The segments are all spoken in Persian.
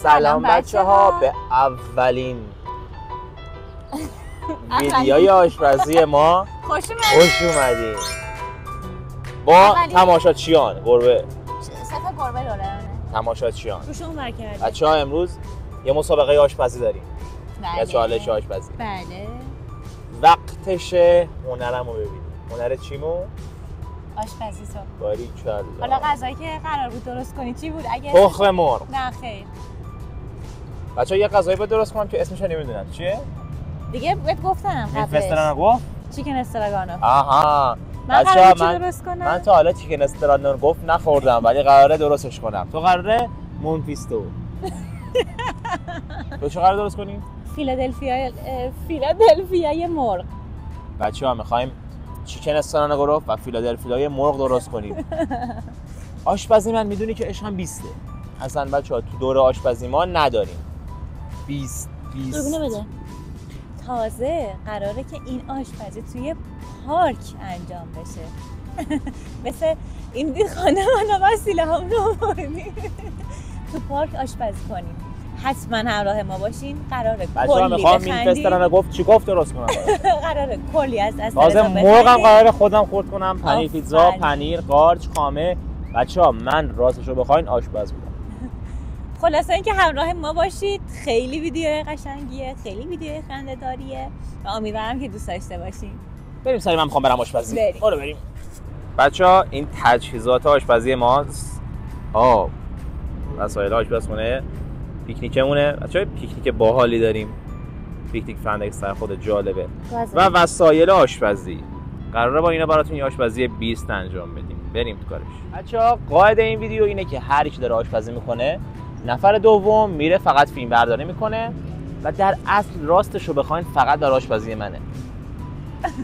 سلام بچه‌ها به اولین ویدیوی آشپزی ما خوش اومدین. با تماشاچیان گربه گربه داره تماشاچیان روشون ور کرده. بچه‌ها امروز یه مسابقه آشپزی داریم. بله. یه چالش آشپزی. بله. وقتشه هنرمو ببینیم. هنر چیمو؟ آشپزی تو. باریکلا. حالا غذایی که قرار بود درست کنی چی بود؟ اگه تخم مرغ. نه خیر. بچه‌ها یه غذایی باید درست کنم که اسمش رو نمیدونم. چیه؟ دیگه بهت گفتم قبلش. فستران گفت؟ چیکن استراگانوف. آها. من قراره درست کنم؟ من تا حالا چیکن استراگانوف نخوردم ولی قراره درستش کنم. تو قراره مونفیستو. تو چه قراره درست کنی؟ فیلادلفیای مرغ. بچه‌ها می‌خوایم چیکن استراگانوف و فیلادلفیای مرغ درست کنیم. آشپزی من میدونی که عشقم 20ه. اصلا بچه‌ها تو دوره آشپزی ما نداریم. 20 قربونه بده. تازه قراره که این آشپزی توی پارک انجام بشه. مثل این دید خانه ما وسیله هم رو بردیم تو پارک آشپزی کنیم. حتما همراه ما باشین. قراره کلی میخوام این فسترانه گفت چی گفت درست کنم. قراره کلی از تازه مرغم قراره خودم خورد کنم. پنیر پیتزا، پنیر، قارچ، خامه. بچه‌ها من راستشو بخواین آشپز بودم. خلاصه اینکه همراه ما باشید. خیلی ویدیو قشنگیه، خیلی ویدیو خنده‌داریه و امیدوارم که دوست داشته باشین. بریم سری، من میخوام برم آشپزی. بریم. بچه‌ها این تجهیزات آشپزی ماست. وسایل آشپزخونه، پیکنیکمونه. بچه‌ها پیکنیک باحالی داریم. پیکنیک فندک سر خود جالبه. و وسایل آشپزی. قراره با اینا براتون یه آشپزی 20 انجام بدیم. بریم تو کارش. بچه‌ها قاعده این ویدیو اینه که هر کی داره آشپزی میکنه، نفر دوم میره فقط فیلم برداری میکنه و در اصل راستشو بخواین فقط در آشپزی منه.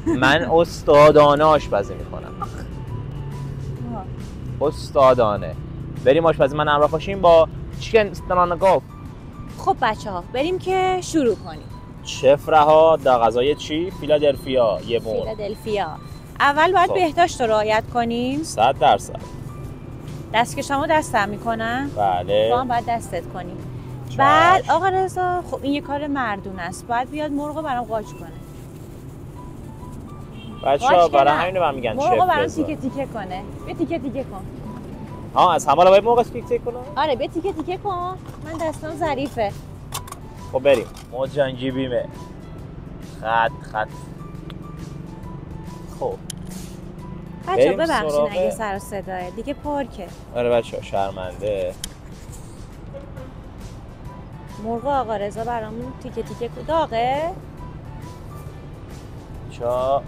من استادانه آشپزی میکنم. استادانه. بریم آشپزی من همراه باشیم با چیکن استراگانوف. خب بچه‌ها بریم که شروع کنیم. شف رها در غذای چی؟ فیلادلفیا یه مرغ. فیلادلفیا. اول باید بهداشت رو رعایت کنیم. 100%. دستکشامو دستم میکنم. بله. تو هم باید دستت کنی. بعد آقا رضا خب این یه کار مردونه است. باید بیاد مرغو برام قاچ کنه. بچه‌ها برای همین رو میگن شف. مرغو برام تیکه تیکه کنه. بیا تیکه تیکه کن. از همه باید مرغ تیکه تیکه کنم؟ آره بیا تیکه تیکه کن. من دستام ظریفه. خب بریم. ما جنگیبیمه. خط. خب. بچه‌ها ببخشید اگه سر و صداه دیگه پارکه. آره بچه‌ها شرمنده. مرغ آقا رضا برامون تیکه تیکه داغه. چا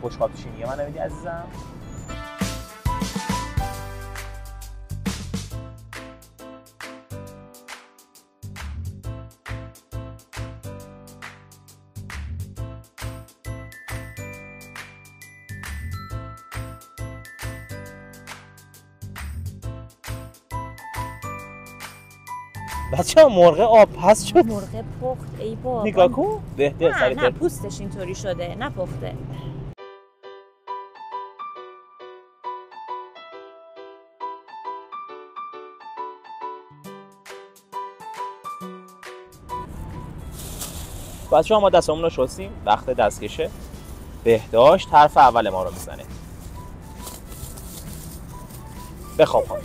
بشقاب چینیه من نمیدی عزیزم. بچه‌ها مرغ آب پس شد. مرغ پخت ای بابا. نگاه کن. نه پوستش اینطوری شده، نه پخته. بچه‌ها ما دستمون رو شستیم. وقت دستکشه. بهداشت حرف اول ما رو میزنه. بخواب خانم.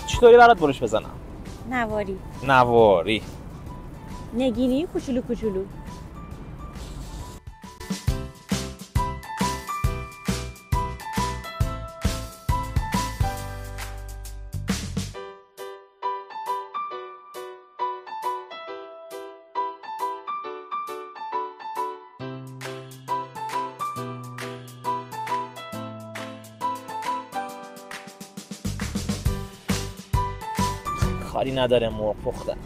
چطوری برات برش بزنم؟ نواری. نگینی کوچولو. کاری نداره مرغ پختن.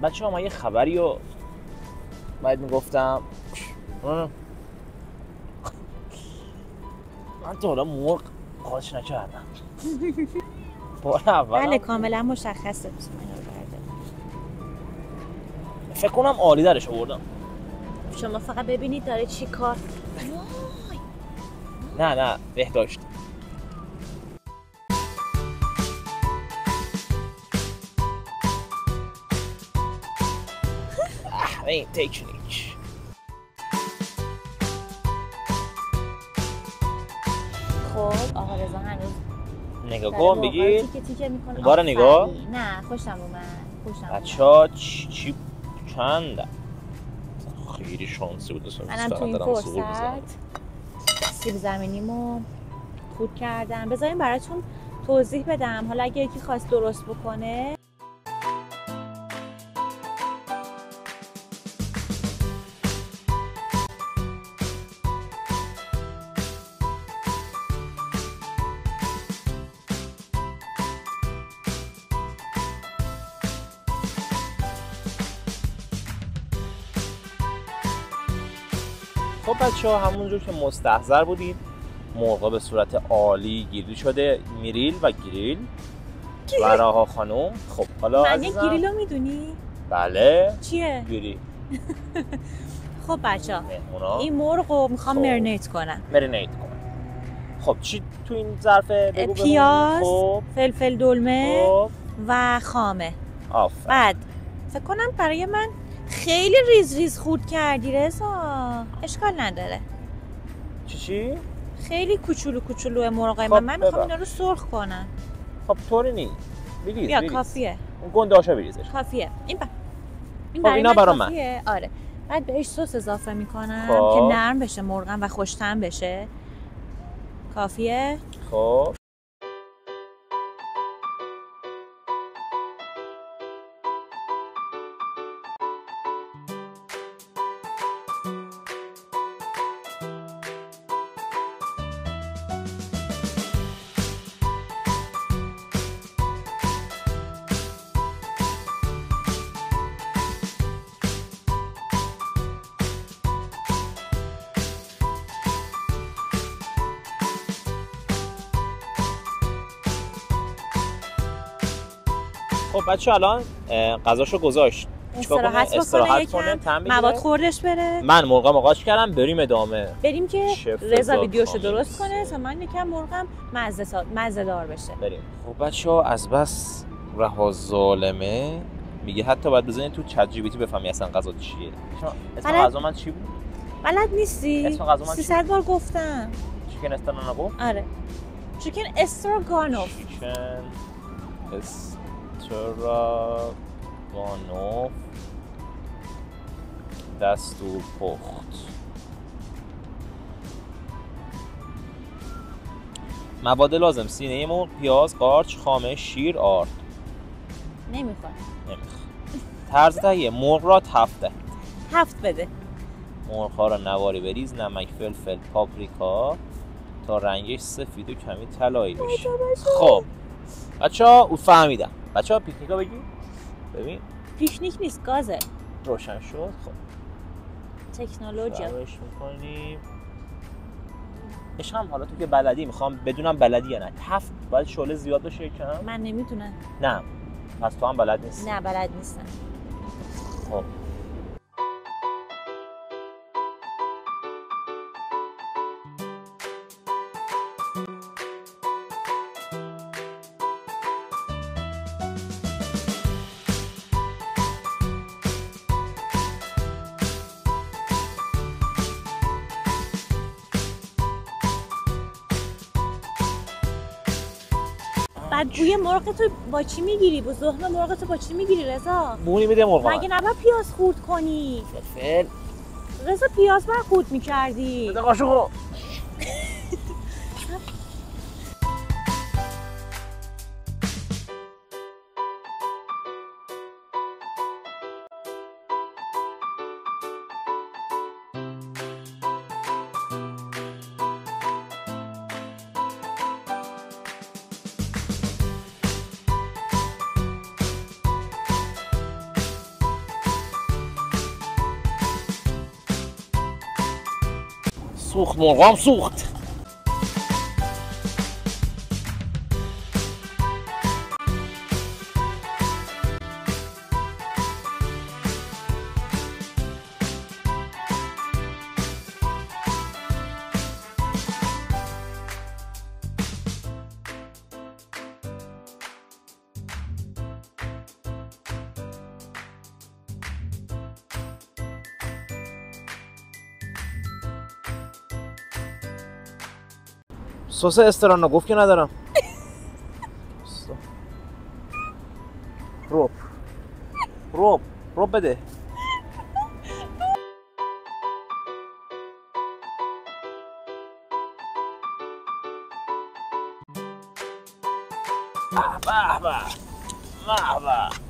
بچه ها من یه خبری رو باید میگفتم. من تا حالا مرغ قاچ نکردم. بار اول بله کاملا مشخصه. فکر کنم عالی درش آوردم. شما فقط ببینید داره چی کار. نه بهداشت. این تکنیک. خب آقا رضا هنوز نگاه کن بگی تیکه میکنه. باره نگاه. نه خوشم اومد. بچه‌ها چی چنده؟ خیلی شانسی بود. منم تو این فرصت سیب زمینیمو خورد کردم. بذارین براتون توضیح بدم حالا اگه یکی خواست درست بکنه. خب بچه‌ها همونجور که مستحضر بودید مرغا به صورت عالی گریل شده. میریل و گریل و راها خانم. خب حالا معنی گریل رو میدونی؟ بله چیه؟ گریل. خب بچه‌ها این مرغ رو میخوام مرینیت کنم. خب چی تو این ظرفه بگو؟ پیاز، خب. فلفل دلمه خب. و خامه. آفرین. بعد فکر کنم برای من خیلی ریز خورد کردی رضا. اشکال نداره. چی؟ خیلی کوچولو مرغای خب من میخوام اینا رو سرخ کنم. خب طوری نیست. بریز. بیا کافیه. اون گنده‌هاشو بریزش. کافیه. این خب اینا برای من. آره. بعد بهش سس اضافه میکنم خب. که نرم بشه مرغم و خوش‌طعم بشه. کافیه؟ خب خب بچه الان غذاشو گذاشت. استراحت کنه مواد خوردش بره. من مرغم قاچ کردم. بریم ادامه. بریم که رضا ویدیوشو درست کنه تا من یکم مرغم مزه دار بشه. بریم. خب بچه‌ها از بس رها ظالمه میگه حتی باید بزنید تو چت جی پی تی بفهمی اصلا غذا چیه. اسم غذا من چی بود؟ بلد نیستی؟ اسم غذا من 300 بار گفتم. چیکن استراگانوف. آره. چیکن استراگانوف. استراگانوف دستور پخت. مواد لازم: سینه مرغ، پیاز، قارچ، خامه، شیر، آرد. نمیخواد. طرز تهیه: مرغ را تفت دهید. تفت بده. مرغ ها را نواری بریز. نمک، فلفل، پاپریکا تا رنگش سفید و کمی طلایی بشه. خب بچه‌ها او فهمیدم. بچه‌ها پیکنیکا بگی؟ ببین پیکنیک نیست، گازه. روشن شد. خب تکنولوژی روش می‌کنیم. هم حالا تو که بلدی میخوام بدونم بلدی یا نه. تفت باید شعله زیاد باشه کم؟ من نمیتونم. نه پس تو هم بلد نیستی. نه بلد نیستم. خب بعد بوی مرغ تو با چی میگیری؟ با ذهن مرغ تو با چی میگیری رضا؟ بونی میده مرغ. مگه نباید پیاز خورد کنی؟ فلفل. رضا پیاز باید خورد میکردی. بده قاشقو. سوخت مرغام سوخت. سس استرانوگوف که ندارم. روب بده. به.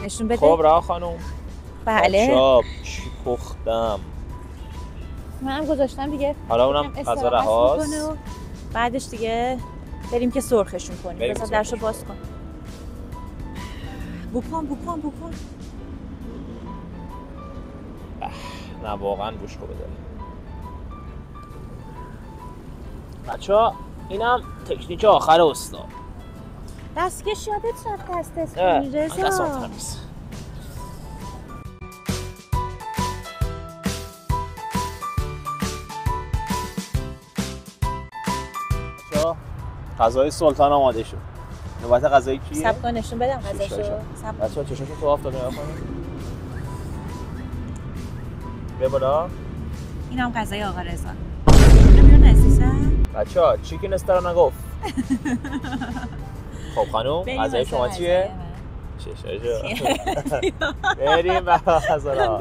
نشون بده. خب رها خانم. بله. چاپ پختم. منم گذاشتم دیگه. حالا اونم غذا رهاست. بعدش دیگه بریم که سرخشون کنیم. بذار درشو باز کن. بوپان. نه واقعا گوش رو بده. بچه‌ها اینم تکنیک آخر استاد. دستکش یادت رفت دست کنی رضا. دستم تمیز. غذای سلطان آماده شد. نوبت غذای کیه؟ صبر کن نشون بدم غذاشو. بچه‌ها چشاشو تو آفتاب نگاه کنید. بیا بالا. اینم غذای آقا رضا. ببین عزیزم. بچه‌ها چیکن استرانوگوف. خب خانم غذای شما چیه؟ چشاشو. بریم به غذا.